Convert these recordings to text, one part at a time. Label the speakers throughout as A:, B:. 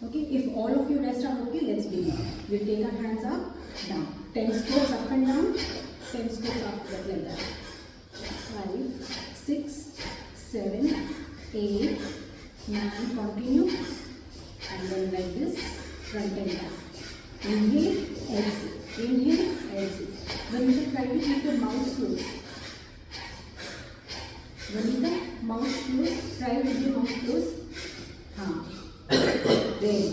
A: Okay, if all of you rest are okay, let's begin. We'll take our hands up, down. 10 strokes up and down, 10 strokes up, like that. 5, 6, 7, 8, 9, continue. And then like this, front and back. Inhale, exhale. Inhale, exhale. Vanita, try to keep your mouth closed. Vanita, mouth closed. Try with your mouth closed. There.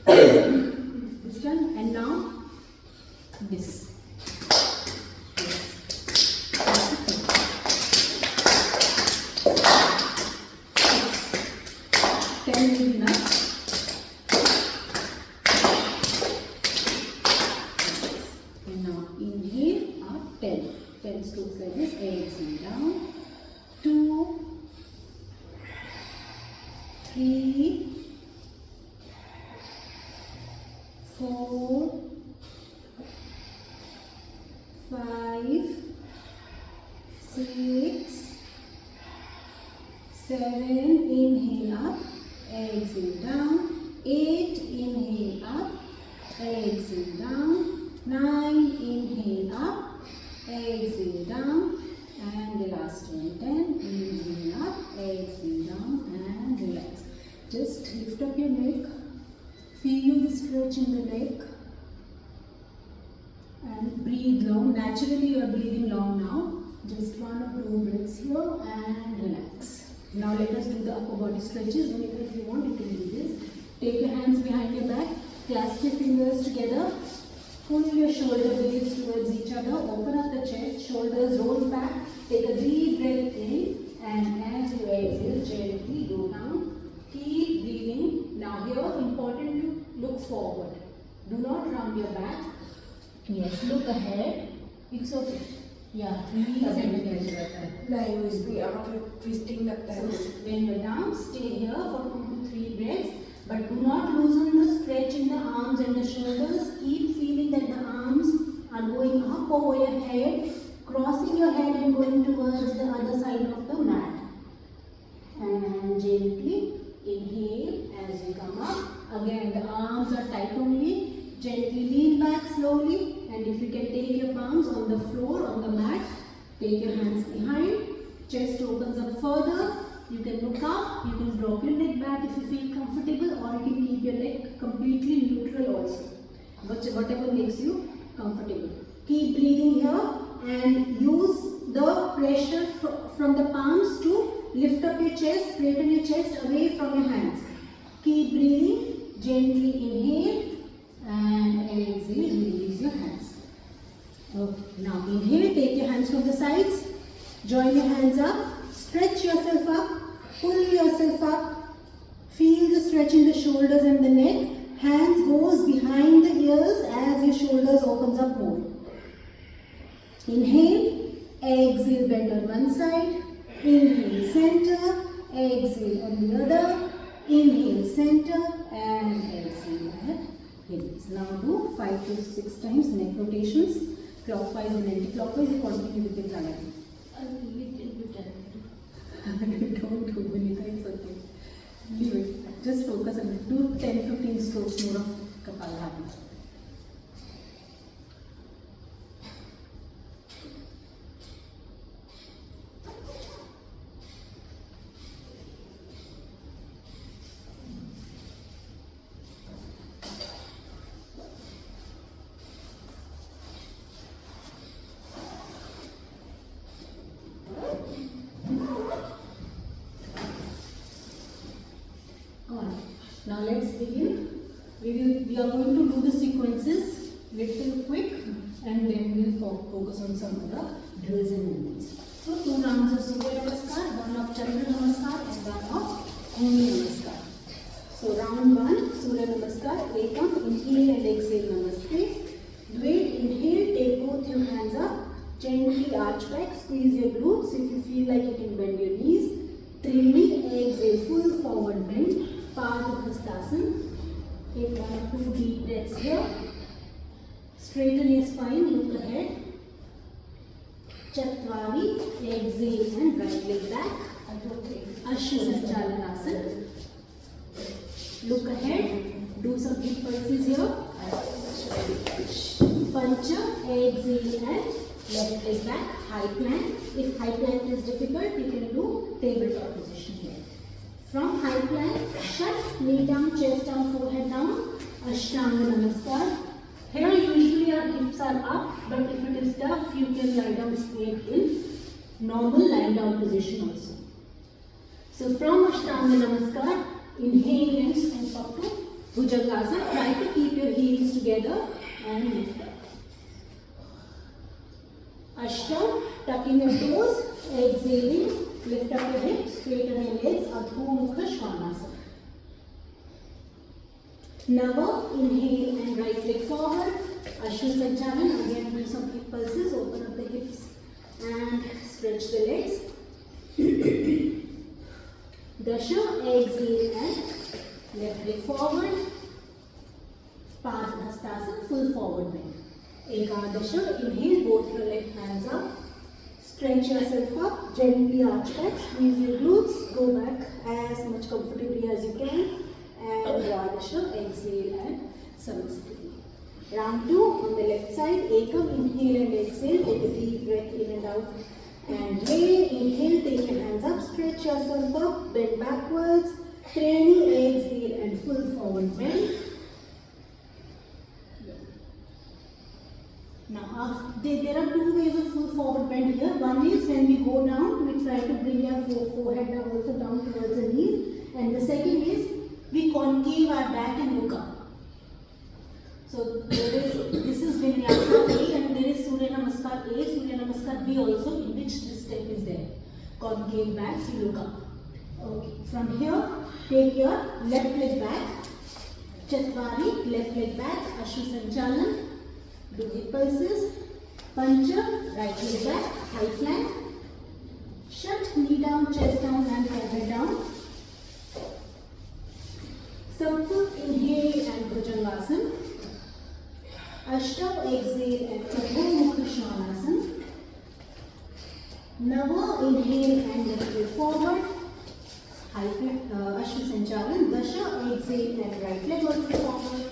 A: This done. And now this. Yes. 10 is enough. And now inhale up 10. 10 strokes like this. Exhale down. 2, 3, 4, 5, 6, 7, inhale up, exhale down, 8, inhale up, exhale down, 9, inhale up, exhale down, and the last one, 10, inhale up, exhale down, and relax. Just lift up your neck. Feel the stretch in the neck and breathe long. Naturally you are breathing long now. Just 1 or 2 breaths here and relax. Now let us do the upper body stretches. Whenever if you want you can do this. Take your hands behind your back. Clasp your fingers together. Pull your shoulder blades towards each other. Open up the chest. Shoulders roll back. Take a deep breath in and as you exhale gently go down. Keep breathing. Now here important to look forward. Do not round your back. Yes, look ahead. It's okay. Yeah, release and
B: twisting लगता है.
A: when you're down, stay here for 2 to 3 breaths. But do not loosen the stretch in the arms and the shoulders. Keep feeling that the arms are going up over your head, crossing your head and going towards the other side of the mat. And gently inhale as you come up. Again, the arms are tight only. Gently lean back slowly. And if you can take your palms on the floor, on the mat, take your hands behind. Chest opens up further. You can look up. You can drop your neck back if you feel comfortable, or you can keep your neck completely neutral also. Whatever makes you comfortable. Keep breathing here and use the pressure from the palms to lift up your chest, straighten your chest away from your hands. Keep breathing. Gently inhale and exhale. Release your hands. Okay. Now inhale. Take your hands from the sides. Join your hands up. Stretch yourself up. Pull yourself up. Feel the stretch in the shoulders and the neck. Hands goes behind the ears as your shoulders opens up more. Inhale. Exhale. Bend on one side. Inhale, center, exhale on the other, inhale, center, and exhale and release. Now do 5 to 6 times neck rotations, clockwise and anti-clockwise. You continue with your pranayama.
B: A little bit.
A: Don't do Vanita, it's okay. Leave it. Just focus on it. Do 10-15 strokes more of Kapalabhati. Now let's begin. We are going to do the sequences little quick and then we'll focus on some other drills and movements. So 2 rounds of Surya Namaskar, 1 of Chandra Namaskar and 1 of Bhumi Namaskar. So round 1, Surya Namaskar, Ekam, inhale and exhale Namaste. Do it, inhale, take both your hands up, gently arch back, squeeze your glutes. If you feel like you can bend your knees. Trili, exhale, full forward bend. Padahastasana. Take 1 or 2 deep breaths here. Straighten your spine, look ahead. Chatwari, exhale and right leg back. Ashwa Sanchalanasana. Look ahead. Do some hip pulses here. Pancha, exhale and left leg back, high plank. If high plank is difficult, you can do tabletop position here. From high plank, shut, knee down, chest down, forehead down, Ashtanga Namaskar. Here usually our hips are up, but if it is tough, you can lie down straight in normal lying down position also. So from Ashtanga Namaskar, inhale and scoop up to Bhujangasana. Try to keep your heels together and lift up. Ashtam, tucking your toes, exhaling, lift up your hips, straighten your legs, Adho Mukha Svanasana. Nava, inhale and right leg forward, Ashwa Sanchalan, again do some hip pulses, open up the hips and stretch the legs. Dasha, exhale and left leg forward, Padhastasana, full forward bend. Ekadasha, inhale, both your left hands up, stretch yourself up, gently arch back, squeeze your glutes, go back as much comfortably as you can, and Dwadasha, exhale and Samastiti. Round 2 on the left side, Ekam, inhale and exhale, take a deep breath in and out, and lay, inhale, take your hands up, stretch yourself up, bend backwards, Treni, exhale and full forward bend. Now, there are two ways of full forward bend here. One is when we go down, we try to bring our forehead down, also down towards the knees. And the second is we concave our back and look up. So this is Vinyasa A and there is Surya Namaskar A, Surya Namaskar B also, in which this step is there. Concave back, you look up. Okay. From here, take your left leg back, Chatwari, left leg back, Ashwa Sanchalan. Do hip pulses, Pancha, right leg back, high plank, shut, knee down, chest down and forehead down. Sapta, inhale and Bhujangasana. Ashtam, exhale and Adho Mukha Svanasana. Nava, inhale and left leg forward, high plank, Ashwa Sanchalan. Dasha, exhale and right leg also forward,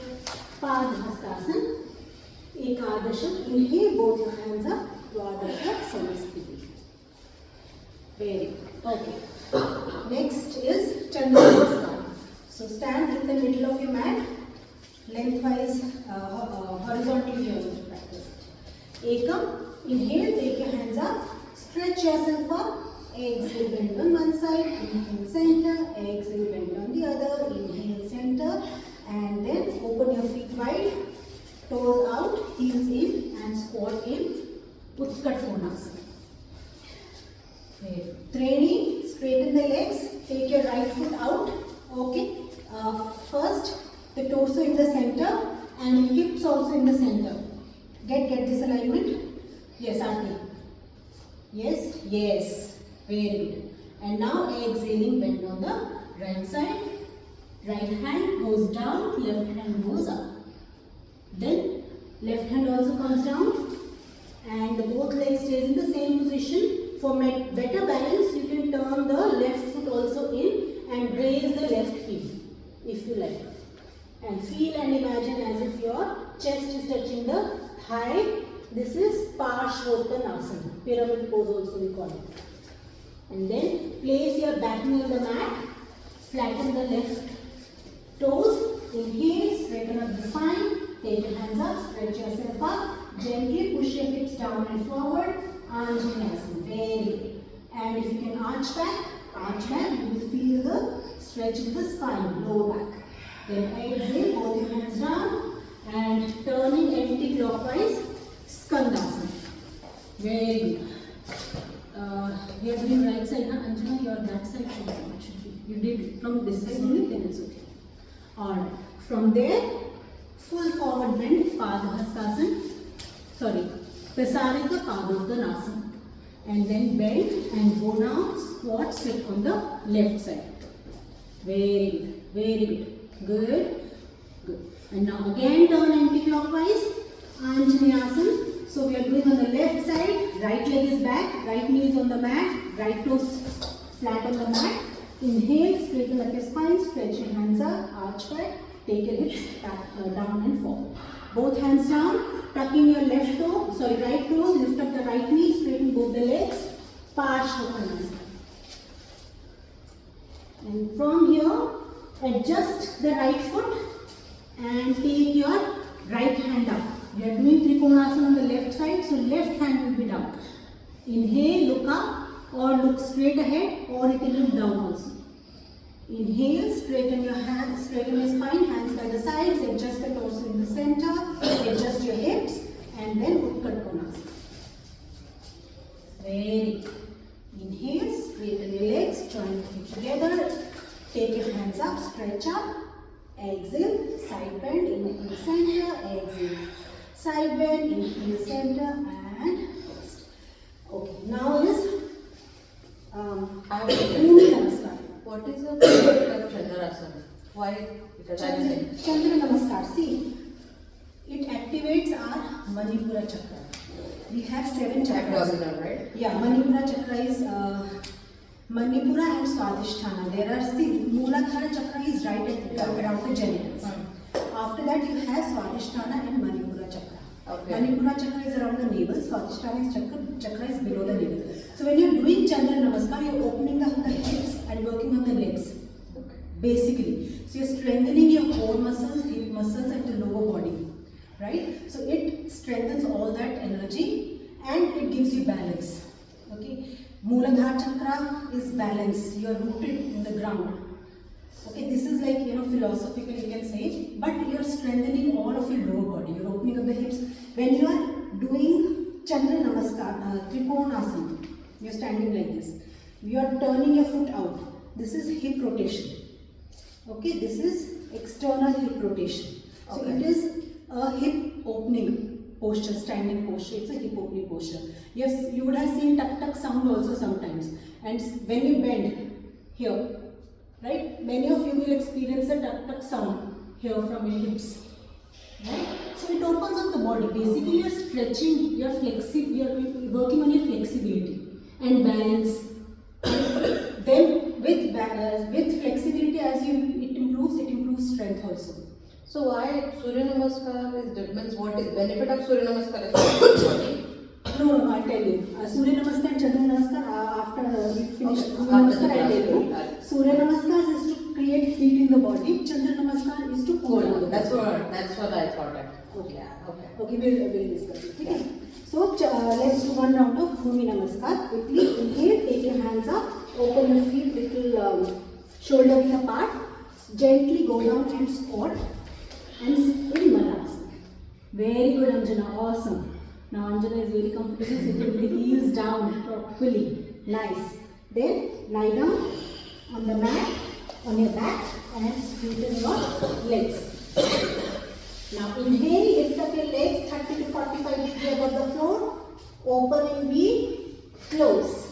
A: Padhastasana. Ekadasha, inhale, both your hands up, Dwadasha, Samastiti. Very good. Okay. Next is Chandranamascar. So stand in the middle of your mat, lengthwise, horizontally you are going to practice it. Ekam, inhale, take your hands up, stretch yourself up, exhale, bend on one side, inhale, center, exhale, bend on the other, inhale, center, and then open your feet wide. Toes out, heels in and squat in Utkat Konasana. Training, straighten the legs, take your right foot out. Okay. First, the torso in the center and hips also in the center. Get this alignment. Yes, Aarti. Yes, yes. Very good. And now exhaling, bend on the right side. Right hand goes down, left hand goes up. Then left hand also comes down and both legs stays in the same position. For better balance, you can turn the left foot also in and raise the left heel if you like. And feel and imagine as if your chest is touching the thigh. This is Parshvottanasana, pyramid pose also we call it. And then place your back knee on the mat, flatten the left toes, inhale, straighten up the spine. Take your hands up, stretch yourself up, gently push your hips down and forward, Anjaneyasana, very good. And if you can arch back, you will feel the stretch of the spine, lower back. Then exhale, both your hands down and turning anti-clockwise, Skandasana. Very good. We are doing right side, na Anjana, your that side should be. You did it from this side only, then it's okay. Alright, from there, full forward bend, Padhastasana, Prasarita Padottanasana. And then bend and go down, squat, sit on the left side. Very good, very good. Good, good. And now again turn anti-clockwise, Anjaneyasana. So we are doing on the left side, right leg is back, right knee is on the mat, right toes flat on the mat. Inhale, straighten up your spine, stretch your hands up, arch back. take your hips back, down and forward. Both hands down, tuck in your right toes, lift up the right knee, straighten both the legs, Parsvakonasana. And from here, adjust the right foot and take your right hand up. We are doing Trikonasana on the left side, so left hand will be down. Inhale, look up or look straight ahead, or you can look down also. Inhale, straighten your hands, straighten your spine, hands by the sides, adjust the torso in the center, adjust your hips, and then Utkat Konasana. Very good. Inhale, straighten your legs, join your feet together, take your hands up, stretch up, exhale, side bend, inhale center, exhale, side bend, inhale center, and rest. Okay, now is Bhumi Namaskar.
B: What is the benefit of Chandrasana? Why? Because I'm saying.
A: Chandra Namaskar. See, it activates our Manipura chakra. We have 7 chakras.
B: Abdominal, right?
A: Yeah, Manipura chakra is Manipura and Swadhisthana. There are still Mooladhara chakra is right at around the genitals. After that you have Swadhisthana and Manipura chakra.
B: Okay.
A: Manipura chakra is around the navel, Swadhisthana chakra is below the navel. So when you are doing Chandra Namaskar, you are opening up the hips and working on the legs.
B: Okay.
A: Basically. So you are strengthening your core muscles, hip muscles and the lower body. Right? So it strengthens all that energy and it gives you balance. Okay? Mooladhara chakra is balance. You are rooted in the ground. Okay, this is like, philosophical you can say, but you are strengthening all of your lower body. You are opening up the hips. When you are doing Chandra Namaskar, Trikonasana, you are standing like this. You are turning your foot out. This is hip rotation. Okay, this is external hip rotation. So
B: Okay.
A: it is a hip opening posture, standing posture. It's a hip opening posture. Yes, you would have seen tuck sound also sometimes. And when you bend here, right? Many of you will experience a tuck sound here from your hips. Right? So it opens up the body. Basically, you're stretching, you're working on your flexibility and balance. Then with flexibility, as it improves strength also.
B: So why Surya Namaskar is different? Means what is benefit of Surya Namaskar is body?
A: No, I'll tell you. Surya Namaskar and Chandra Namaskar, after we finish
B: Okay,
A: Surya
B: after
A: Namaskar,
B: the
A: I'll tell you.
B: class.
A: Surya Namaskar is to create heat in the body. Chandra Namaskar is to cool down.
B: That's what I thought.
A: Okay.
B: Okay.
A: Okay, we'll discuss it. Okay. So let's do one round of Bhumi Namaskar. Quickly inhale, take your hands up, open your feet little shoulder width apart. Gently go down and squat and sit in Malasana. Very good, Anjana. Awesome. Now Anjana is very comfortable sitting with the heels down properly. Nice. Then lie down on the mat, on your back, and straighten your legs. Now inhale, lift up your legs 30 to 45 degrees above the floor. Open in V, close.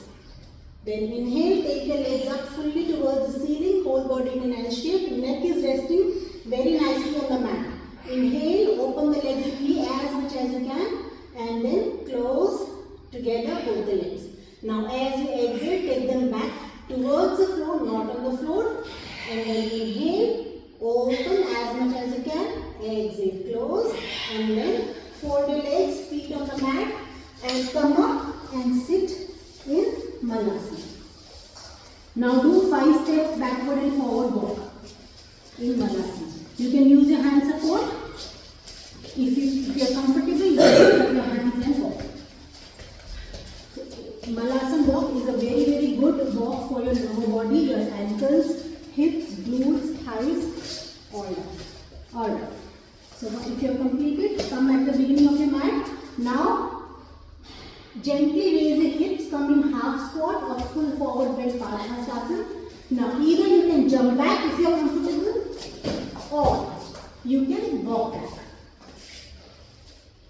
A: Then inhale, take your legs up fully towards the ceiling, whole body in an L shape. Neck is resting very nicely on the mat. Inhale, open the legs fully as much as you can, and then close together both the legs. Now as you exhale, take them back towards the floor, not on the floor. And then inhale, open as much as you can, exhale, close, and then fold your legs, feet on the mat, and come up and sit in Malasana. Now do 5 steps backward and forward walk in Malasana. You can use your hand support. If you are comfortable, you can put your hands and walk. Malasana walk is a very good walk for your lower body, your ankles, hips, glutes, thighs, all that. Alright. So if you have completed, come at the beginning of your mat. Now gently raise the hips, come in half squat or full forward bend Padmasana. Now either you can jump back if you are comfortable, or you can walk back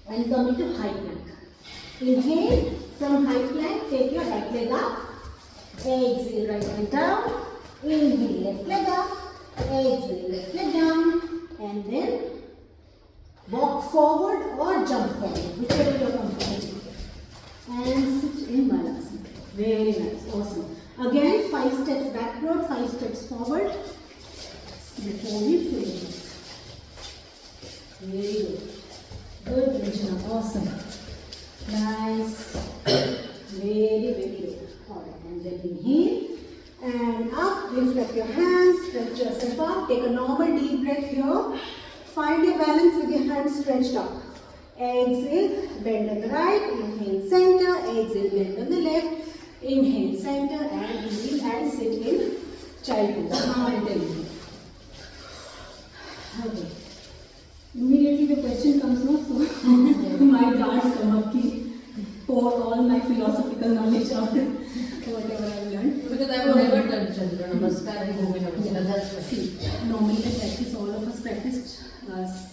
A: and come into high plank. Inhale, from high plank, take your right leg up. Exhale, right leg down. Inhale, left leg up. Exhale, left leg down. And then walk forward or jump forward, whichever you are comfortable with. And sit in Malasana. Very nice, awesome. Again, 5 steps backward, 5 steps forward before we finish. Very good. Good, Krishna. Awesome. Nice. Very, very good. Alright, and then inhale. And up, lift up your hands, stretch yourself up. Take a normal deep breath here. Find your balance with your hands stretched up. Exhale, bend on the right. Inhale, center. Exhale, bend on the left. Inhale, center, and release and sit in child pose. Now I'll tell you. Okay. Immediately the question comes up, so my guards come up, pour all my philosophical knowledge out, whatever I've learned.
B: Because I've never done Chandra Namaskar and Bhumi Namaskar. That's why.
A: See, normally I practice, all of us practice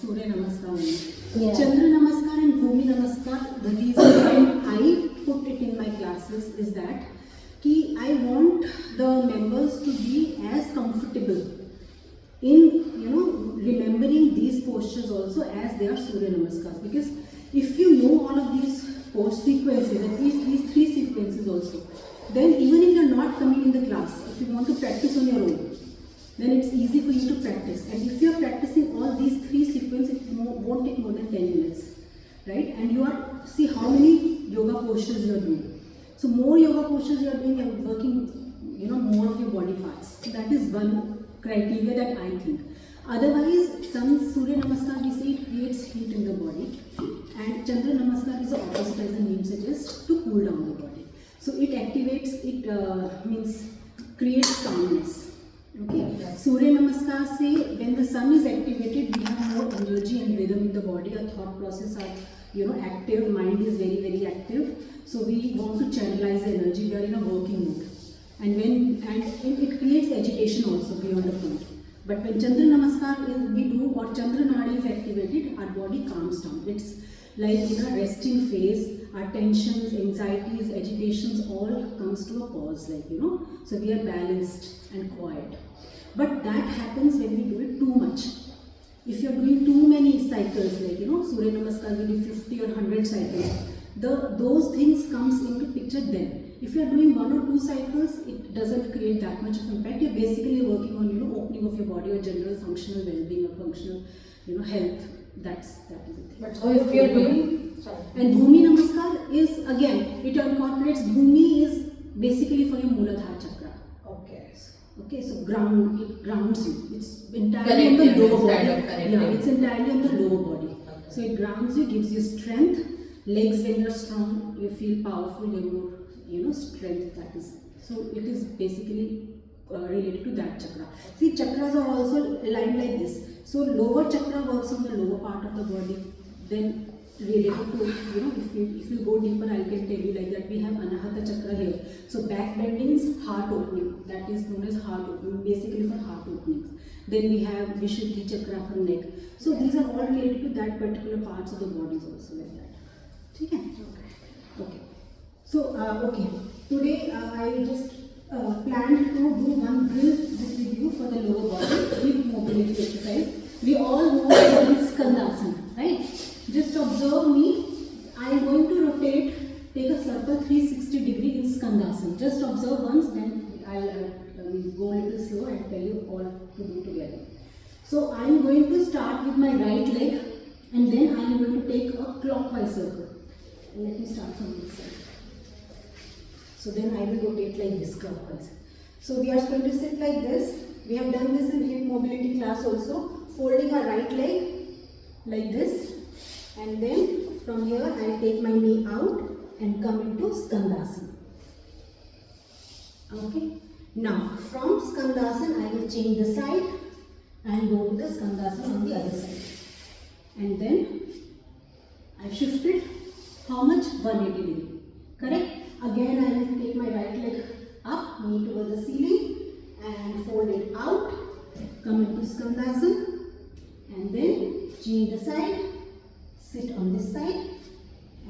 A: Surya Namaskar only.
C: Yeah.
A: Chandra Namaskar and Bhumi Namaskar, the reason why I put it in my classes is that I want the members to be as comfortable in remembering these postures also as they are Surya Namaskars, because if you know all of these pose sequences, at least these 3 sequences also, then even if you are not coming in the class, if you want to practice on your own, then it's easy for you to practice. And if you are practicing all these 3 sequences, it won't take more than 10 minutes, right? And you are, see how many yoga postures you are doing. So more yoga postures you are doing, you are working, more of your body parts. So that is one criteria that I think. Otherwise, some Surya Namaskar, we say it creates heat in the body, and Chandra Namaskar is the opposite, as the name suggests, to cool down the body. So it activates, it means creates calmness. Okay. Surya Namaskar say when the sun is activated, we have more energy and rhythm in the body. Our thought process are active. Mind is very, very active. So we want to channelize the energy. We are in a working mood, and it creates agitation also beyond a point. But when Chandra Namaskar we do, or Chandra Nadi is activated, our body calms down. It's like in a resting phase. Our tensions, anxieties, agitations all comes to a pause, So we are balanced and quiet. But that happens when we do it too much. If you are doing too many cycles, Surya Namaskar, we do 50 or 100 cycles, those things comes into picture then. If you are doing 1 or 2 cycles, it doesn't create that much of impact. You're basically working on, opening of your body or general functional well-being or functional, health. That is it.
B: But so if you're doing,
A: and Bhumi Namaskar is, again, it incorporates, Bhumi is basically for your Mooladhara chakra.
B: okay.
A: Okay, so it grounds you. It's entirely on the lower body. Yeah, it's entirely on the lower body.
B: Okay.
A: So it grounds you, gives you strength. Legs, when you're strong, you feel powerful, you more, strength. That is. So it is basically related to that chakra. See, chakras are also aligned like this. So lower chakra works on the lower part of the body. Then related to, if you go deeper, I can tell you like that we have Anahata chakra here. So back bending is heart opening. That is known as heart opening, basically for heart openings. Then we have Vishuddhi chakra for neck. So these are all related to that particular parts of the bodies also like that. Okay. Okay. So okay. Today I just planned to do one drill with you for the lower body, hip mobility exercise. We all know one Skandasana, right? Just observe me. I am going to rotate, take a circle 360 degree in Skandasana. Just observe once, then I'll go a little slow and tell you all to do together. So I am going to start with my right leg, and then I am going to take a clockwise circle. Let me start from this side. So then I will rotate like this clockwise. So we are going to sit like this. We have done this in hip mobility class also. Folding our right leg like this. And then from here I will take my knee out and come into Skandasana. Okay. Now from Skandasana I will change the side and go to the Skandasana on the other side. And then I shifted how much? 180 degree. Correct? Again I will take my right leg up, knee towards the ceiling and fold it out. Come into Skandasana and then change the side. Sit on this side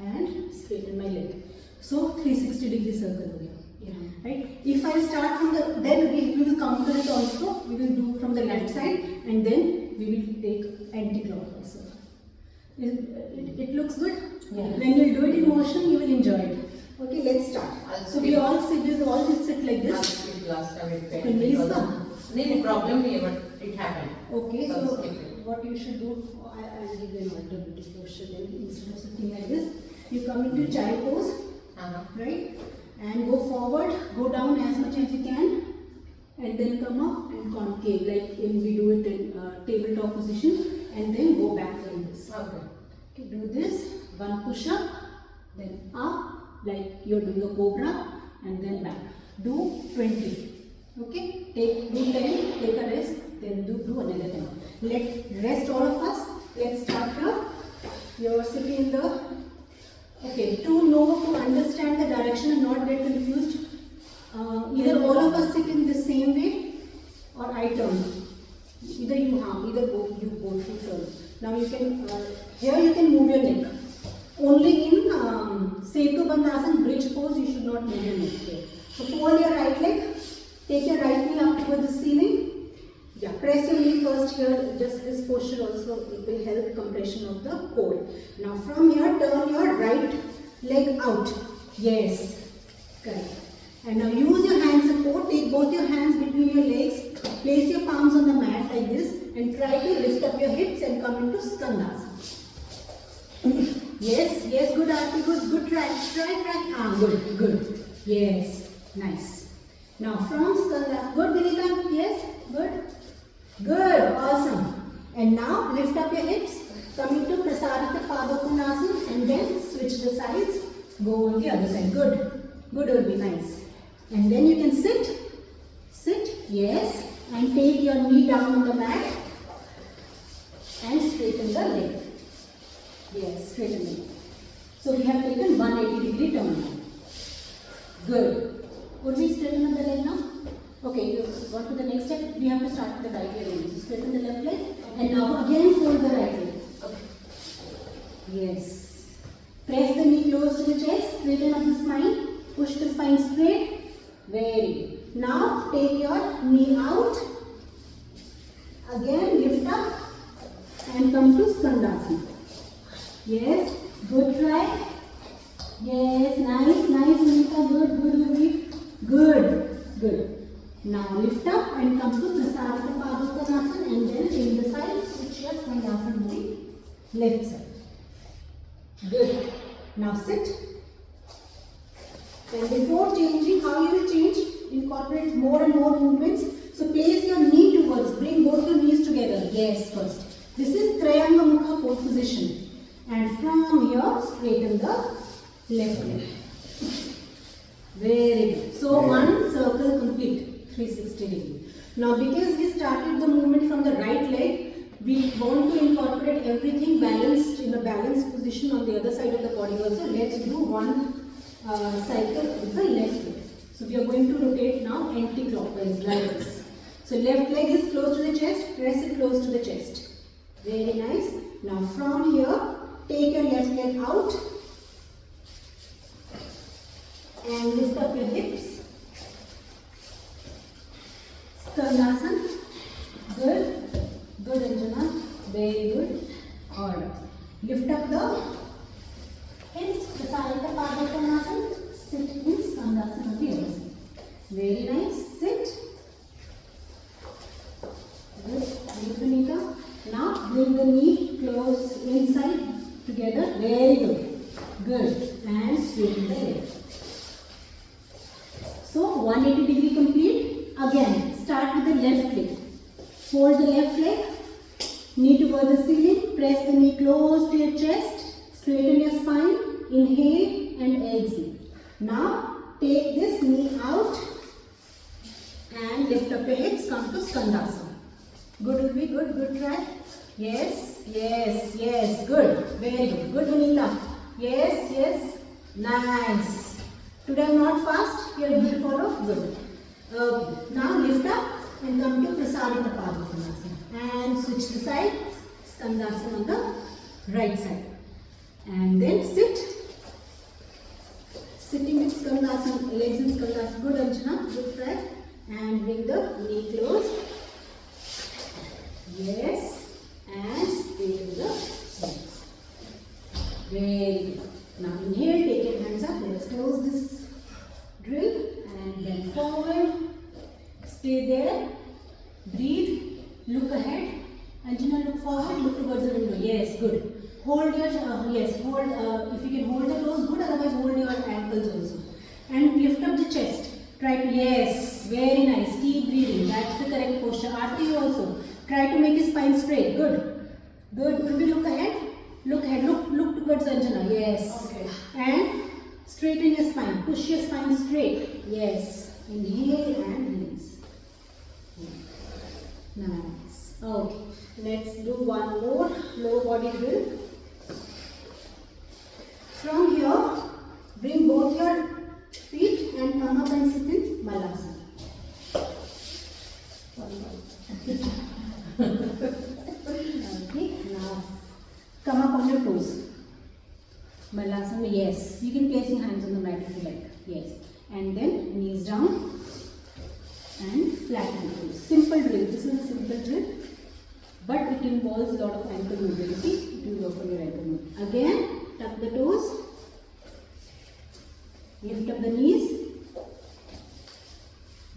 A: and straighten my leg. So 360 degree circle over here. Yeah. Right? If I start from the, then we will counter it also. We will do from the left side and then we will take anti-clockwise circle. It looks good?
B: Yeah.
A: When you do it in motion, you will enjoy it. Okay, let's start. So we all sit like this.
B: Last time it
A: Okay,
B: no problem here, but it happened.
A: Okay,
B: I'll
A: so
B: skip it.
A: what you should do, I'll give you an alternative posture then. Instead of sitting like this, you come into child pose, right? And go forward, go down as much as you can, and then come up and concave, like when we do it in tabletop position, and then go back like this. Okay, do this, one push up, then up, like you're doing a cobra, and then back. Do 20. Okay, do 10, take a rest, then do another 10. Let rest all of us. Let's start here. You're sitting in the, okay, to understand the direction and not get confused. Either all of us sit in the same way or I turn. Either you both you turn. Now you can, here you can move your neck. Only in Setu Bandhasan bridge pose you should not move your neck here. So fold your right leg, take your right knee up towards the ceiling. Yeah, press your knee first here, just this posture also, it will help compression of the core. Now from here, turn your right leg out. Yes, correct. And now use your hand support, take both your hands between your legs, place your palms on the mat like this and try to lift up your hips and come into Skandasana. Yes, good Aarti, good, try. Good, yes, nice. Now from Skandasana, good Vinita, yes, good, awesome. And now lift up your hips, come into Prasarita Padmakonasana and then switch the sides, go on the other side, good will be nice. And then you can sit, yes, and take your knee down on the mat and straighten the leg. Yes, straighten the leg. So we have taken 180-degree turn now. Good. Would we straighten up the leg now? Okay, you go to the next step. We have to start with the right leg only. So straighten the left leg and now again fold the right leg. Okay. Yes. Press the knee close to the chest, straighten up the spine, push the spine straight. Very good. Now take your knee out. Again lift up and come to Skandasana. Yes, good try. Yes, nice, Vinita, good. Now lift up and come to Prasarita Padmakonasana and then change the side, switch your Skandasana to the left side. Good. Now sit. And before changing, how you will change? Incorporate more and more movements. So place your knee towards, bring both your knees together. Yes, first. This is Trayanga Mukha pose position. And from here, straighten the left leg. Very good. So one circle complete, 360 degree. Now because we started the movement from the right leg, we want to incorporate everything balanced in a balanced position on the other side of the body also. Let's do one cycle with the left leg. So we are going to rotate now anti-clockwise like this. So left leg is close to the chest, press it close to the chest. Very nice. Now from here, take your left leg out and lift up your hips. Skandasana. Good Anjana. Very good. Alright. Lift up the hips. Prasarita Padmakonasana. Sit in Skandasana on the other side. Very nice. Sit. Good. Vinita. Now bring the knee close inside together. Very good. And straighten the leg. So 180 degree complete. Again, start with the left leg. Fold the left leg. Knee towards the ceiling. Press the knee close to your chest. Straighten your spine. Inhale and exhale. Now take this knee out and lift up your hips. Come to Skandasana. Good will be good. Good try. Yes. Good. Very good. Good, Vanilla. Yes. Nice. Today I am not fast. You are able to follow. Good. Okay. Now lift up and come to Prasarita Padmakonasana. And switch the side. Skandasana on the right side. And then sit. Sitting with Skandasana, legs in Skandasana. Good, Anjana. Good try. And bring the knee close. Yes. And straighten the legs. Very good. Now inhale, take your hands up. Let's close this drill and bend forward. Stay there. Breathe. Look ahead Anjana, look forward, look towards the window. Yes, good. Hold your, yes, hold, if you can hold the toes, good, otherwise hold your ankles also. And lift up the chest. Try to, yes, very nice. Keep breathing. That's the correct posture. Aarti also. Try to make your spine straight. Good. Good. Urvi, look ahead. Look ahead. Look towards Anjana. Yes.
B: Okay.
A: And straighten your spine. Push your spine straight. Yes. Inhale and release. Nice. Okay. Let's do one more lower body drill. From here, bring both your feet and come up and sit in Malasana. Okay, now come up on your toes. Malasana, yes. You can place your hands on the mat if you like. Yes. And then knees down and flatten the toes. Simple drill. This is a simple drill, but it involves a lot of ankle mobility. It will work on your ankle mobility. Again, tuck the toes. Lift up the knees.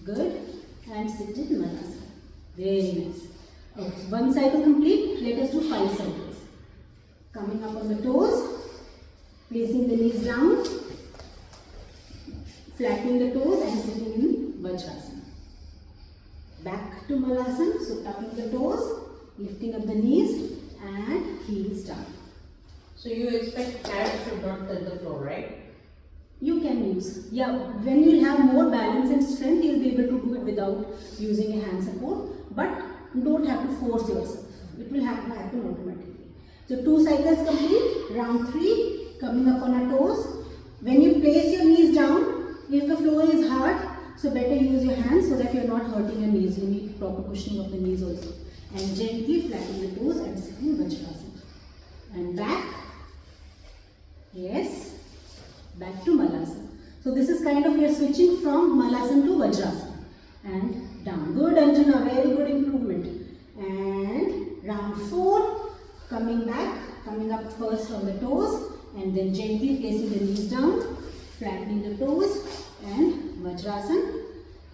A: Good. And sit in Malasana. Very nice. Okay. One cycle complete. Let us do 5 cycles. Coming up on the toes. Placing the knees down. Flattening the toes and sitting in Vajrasana. Back to Malasana. So tucking the toes. Lifting up the knees. And heels down.
B: So you expect hands should not touch the floor, right?
A: You can use. Yeah, when you have more balance and strength, you will be able to do it without using a hand support. But you don't have to force yourself. It will happen automatically. So 2 cycles complete. Round 3. Coming up on our toes. When you place your knees down, if the floor is hard, so better use your hands so that you are not hurting your knees. You need proper cushioning of the knees also. And gently flatten the toes and sit in Vajrasana. And back. Yes. Back to Malasana. So this is kind of we are switching from Malasana to Vajrasana. And down. Good, Anjana. Very good improvement. And round 4. Coming back. Coming up first on the toes. And then gently placing the knees down. Flattening the toes. And Vajrasana.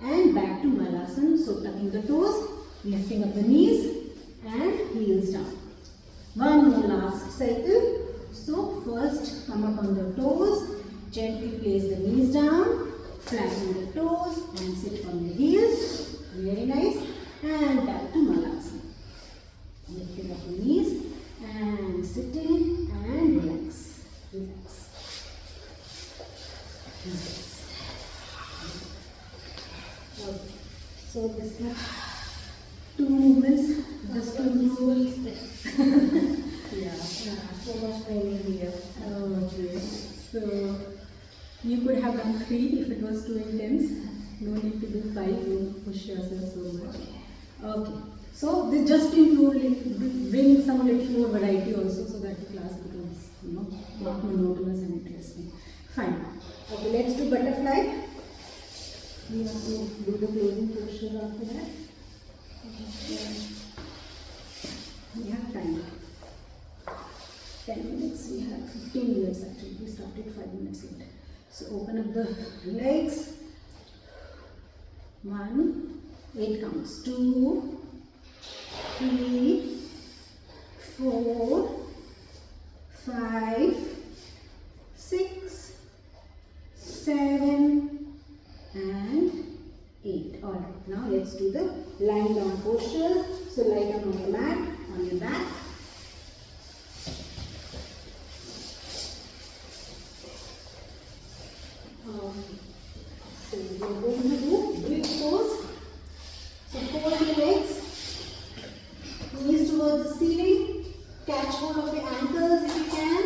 A: And back to Malasana. So tucking the toes. Lifting up the knees. And heels down. One more last cycle. So first come up on the toes. Gently place the knees down, flatten the toes and sit on the heels. Very nice. And back to Malasana. Lifting up the knees and sitting and relax. Relax. Nice. Okay. So this is 2 movements. Just to improve. Yeah. So much training here. Okay. So you could have done 3 if it was too intense. No need to do 5. Don't push yourself so much. Okay. So this just to improve, bring some little more variety also, so that the class becomes not monotonous and interesting. Fine. Okay. Let's do butterfly. We have to do the closing posture after that. We have time. 10 minutes. We have 15 minutes actually. We started 5 minutes late. So open up the legs. 1, 8 counts. 2, 3, 4, 5, 6, 7, and 8. Alright, now let's do the lying down posture. So lie down on your mat, on your back. So we are going to do bridge pose. So fold your legs, knees towards the ceiling, catch hold of your ankles if you can.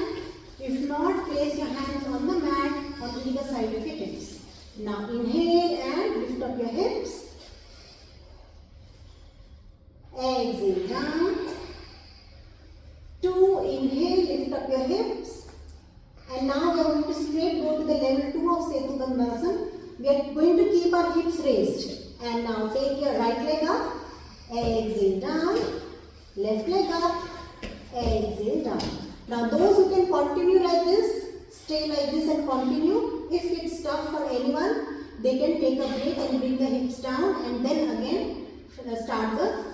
A: If not, place your hands on the mat on either side of your hips. Now inhale and lift up your hips. Exhale down. 2, inhale, lift up your hips. And now we are going to straight go to the level 2 of Setu Bandhasana. We are going to keep our hips raised. And now take your right leg up. Exhale down. Left leg up. Exhale down. Now those who can continue like this, stay like this and continue. If it's tough for anyone, they can take a break and bring the hips down and then again start the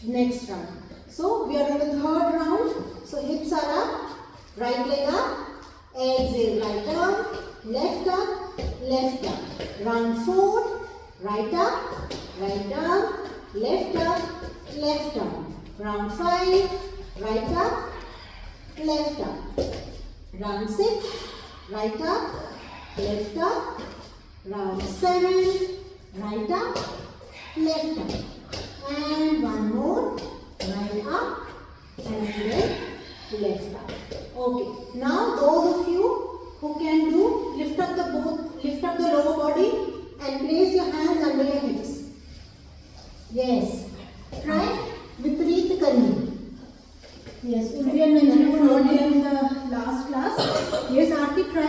A: next round. So we are in the third round. So hips are up, right leg up, exhale, right arm, left up, left up. Round 4, right up, right arm, left up, left arm. Round 5, right up, left up. Round 6, right up, left up. Round 7, right up, left up. And one more, right up and then left up. Okay. Now those of you who can do, lift up the lower body and place your hands under your hips. Yes. Try Vipareet Karni. Yes, Urvi and Nanjana were not there in the last class. Yes, Aarti, try,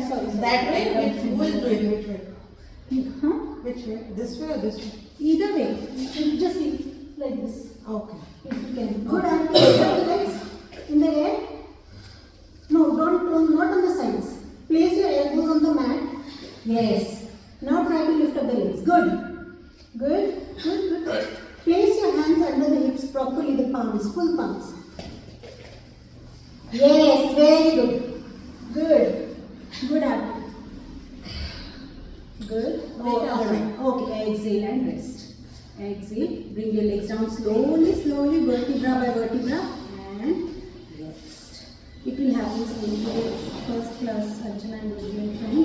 A: sorry.
B: That way, who is doing which way?
A: Huh?
B: Which way? This way or this way?
A: Either way, you just like this.
B: Okay.
A: If you can. Good, Aarti. Put your legs in the air. No, not on the sides. Place your elbows on the mat. Yes. Now try to lift up the legs. Good. Good. Good. Good. Place your hands under the hips properly, the palms, full palms. Yes, very good. Good. Good, Aarti. Good. Alright. Okay, exhale and rest. Exhale. Bring your legs down slowly, vertebra by vertebra and rest. It will happen slowly. First class, Archana and Vivian friend.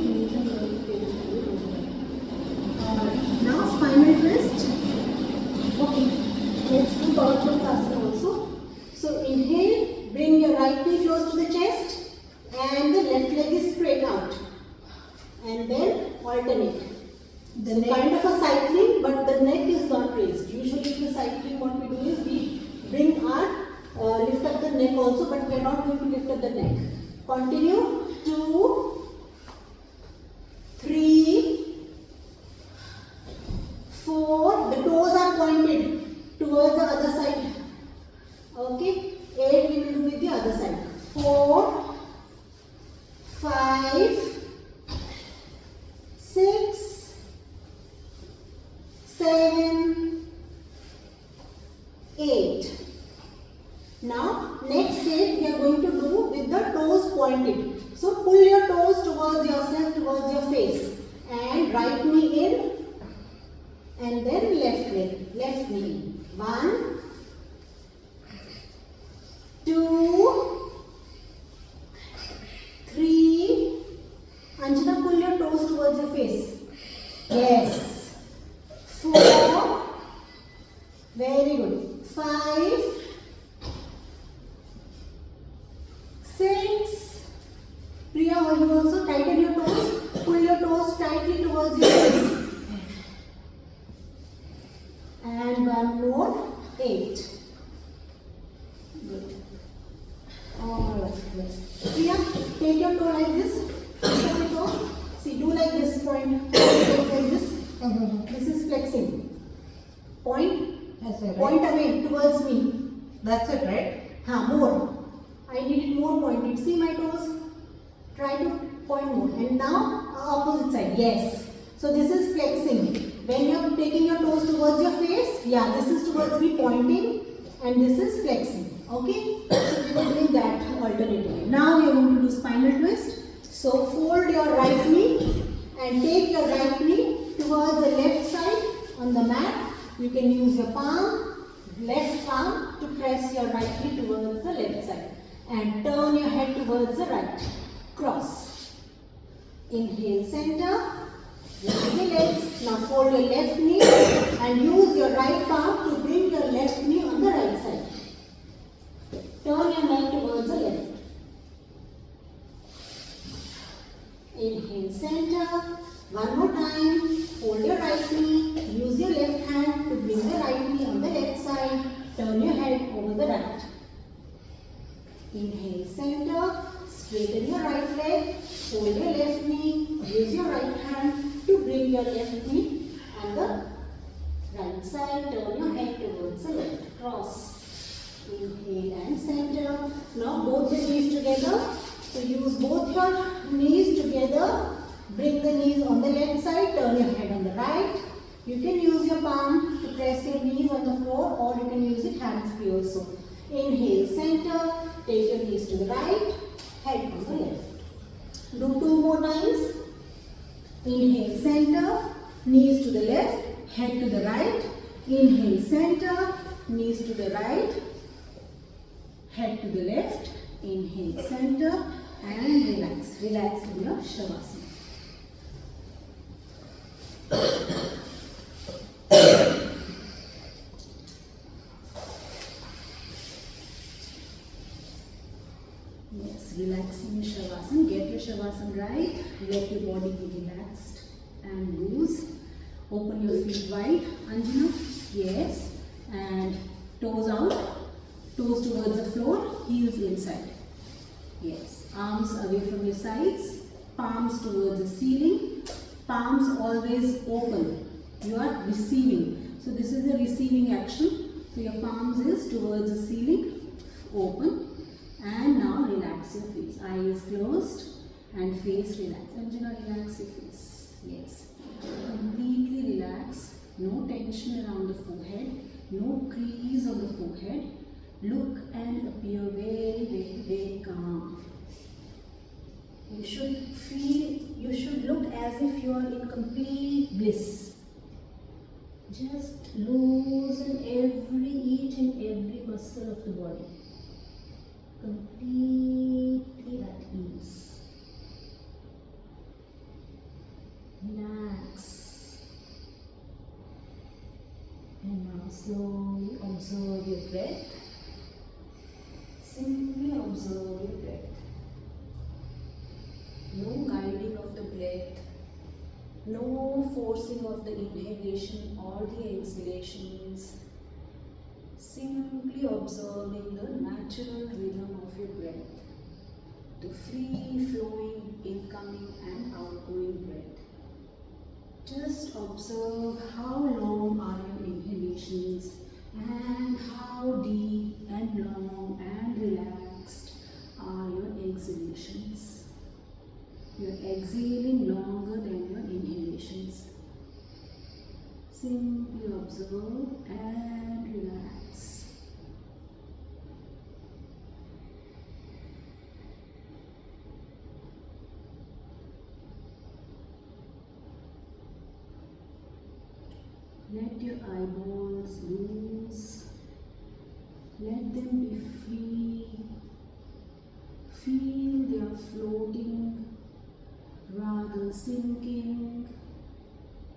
A: Alright. Now spinal twist. Okay. Let's do Balakrasana also. So inhale. Bring your right knee close to the chest and the left leg is straight out. And then alternate. So kind of a cycling, but the neck is not raised. Usually in the cycling what we do is we bring our, lift up the neck also, but we are not going to lift up the neck. Continue. 2, 3, 4. The toes are pointed towards the other side. Okay. 8 we will do with the other side. 4, 5, 6, 7, 8. Now next step we are going to do with the toes pointed. So pull your toes towards yourself, towards your face, and right knee in and then left leg, left knee in. 1, 2, 3. Anjana, pull your toes towards your face. Yes. 4. Very good. 5, 6. Priya, you also tighten your toes. Pull your toes tightly towards your face. And one more. 8. Good. Alright, yes. Priya, take your toe like this. Take your toe. See, do like this point. Like this. This is flexing. Point.
B: That's it, right?
A: Point away towards me.
B: That's it, right?
A: More. I need it more pointed. See my toes? Try to point more. And now, opposite side. Yes. So this is flexing. When you are taking your toes towards your face, this is towards me pointing. And this is flexing. Okay? So we are doing that alternatively. Now we are going to do spinal twist. So fold your right knee and take your right knee towards the left side on the mat. You can use your palm, left palm to press your right knee towards the left side. And turn your head towards the right. Cross. Inhale center. Raise the legs. Now fold your left knee and use your right palm to bring your left knee on the right side. Turn your neck towards the left. Inhale center. One more time. Hold your right knee. Use your left hand to bring the right knee on the left side. Turn your head over the right. Inhale center. Straighten your right leg. Hold your left knee. Use your right hand to bring your left knee on the right side. Turn your head towards the left. Cross. Inhale and center. Now both the knees together. So use both your knees together. Bring the knees on the left side. Turn your head on the right. You can use your palm to press your knees on the floor, or you can use it hands-free also. Inhale, center, take your knees to the right, head on the left. Do 2 more times. Inhale, center, knees to the left, head to the right. Inhale, center, knees to the right, head to the left. Inhale, center, and relax. Relax in your Shavasana. Yes, relax in your Shavasana. Get your Shavasana right. Let your body be relaxed and loose. Open your feet wide. Anjana, yes. And toes out. Toes towards the floor. Heels inside. Yes. Arms away from your sides. Palms towards the ceiling. Palms always open. You are receiving. So this is a receiving action. So your palms is towards the ceiling. Open. And now relax your face. Eyes closed and face relaxed. Anjana, relax your face. Yes. Completely relax. No tension around the forehead. No crease on the forehead. Look and appear very, very, very calm. You should feel, you should look as if you are in complete bliss. Just loosen each and every muscle of the body. Completely at ease. Relax. And now slowly observe your breath. Simply observe your breath. No guiding of the breath. No forcing of the inhalation or the exhalations. Simply observing the natural rhythm of your breath. The free flowing incoming and outgoing breath. Just observe how long are your inhalations and how deep and long and relaxed are your exhalations. You are exhaling longer than your inhalations. Simply observe and relax. Let your eyeballs loose. Let them be free. Feel they are floating rather sinking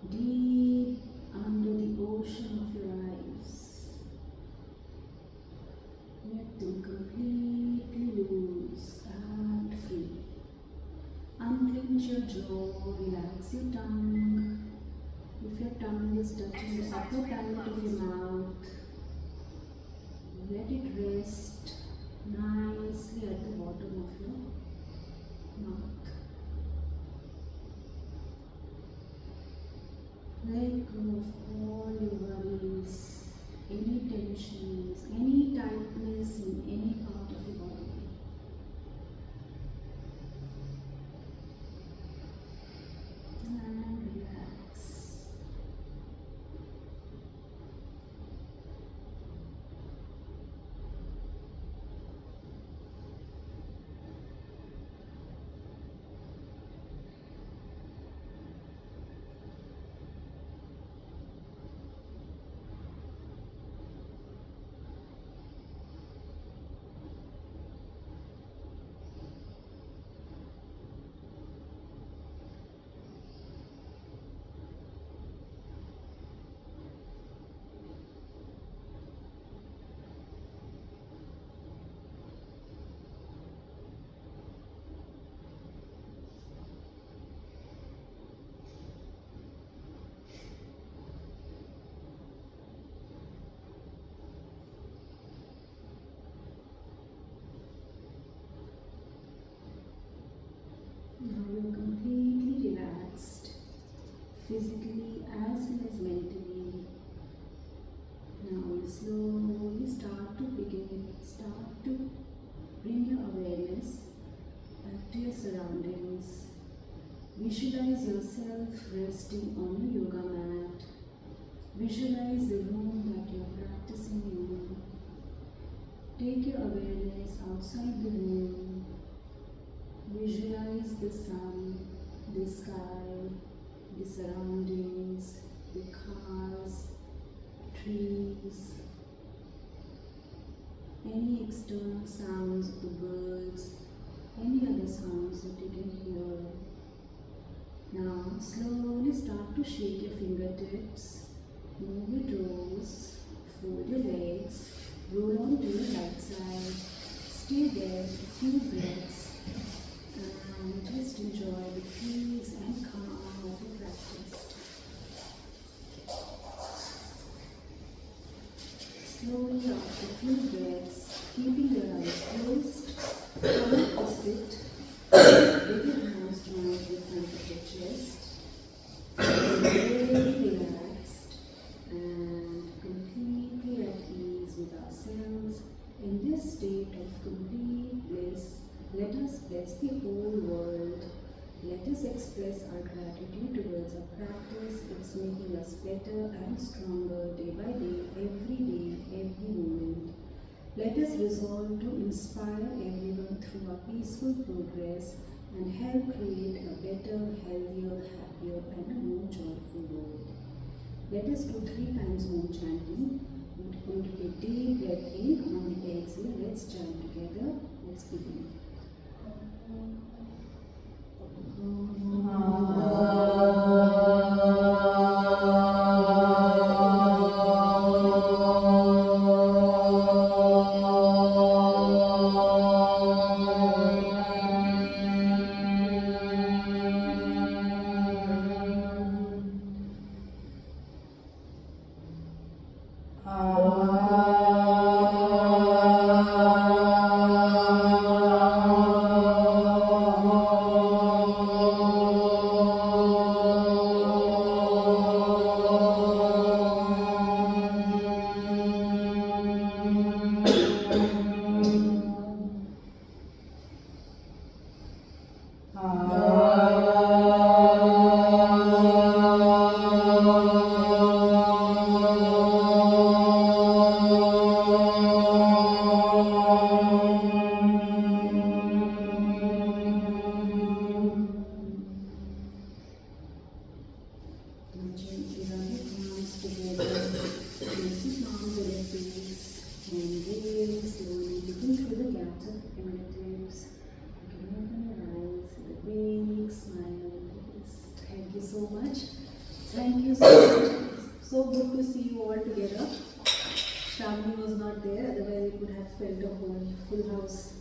A: deep under the ocean of your eyes. Let them completely loose and free. Unclench your jaw, relax your tongue. If your tongue is touching the upper palate of your mouth, let it rest nicely at the bottom of your mouth. Let go of all your worries, any tensions, any tightness in any part of your body. And relax. Now you're completely relaxed, physically as well as mentally. Now you slowly start to bring your awareness back to your surroundings. Visualize yourself resting on your yoga mat Visualize the room that you are practicing in. Take your awareness outside the room. Visualize the sun, the sky, the surroundings, the cars, trees, any external sounds of the birds, any other sounds that you can hear. Now slowly start to shake your fingertips, move your toes, fold your legs, roll on to your right side, stay there for a few breaths and just enjoy the peace and calm of your practice. Slowly after a few breaths, keeping your eyes closed, come to sit with your hands joined in front of your chest. Very relaxed and completely at ease with ourselves. In this state of complete bliss, let us bless the whole world. Let us express our gratitude towards our practice. It's making us better and stronger day by day, every moment. Let us resolve to inspire everyone through our peaceful progress and help create a better, healthier, happier and a more joyful world. Let us do 3 times Om chanting. We're going to take deep breath in. On the exhale, let's chant together. Let's begin. Gently rub your palms together, place your palms on your face, and very slowly looking through the gaps of the fingertips. You can open your eyes with a big smile on your face. Thank you so much. Thank you so much. So good to see you all together. Shravani was not there, otherwise we could have felt a whole full house.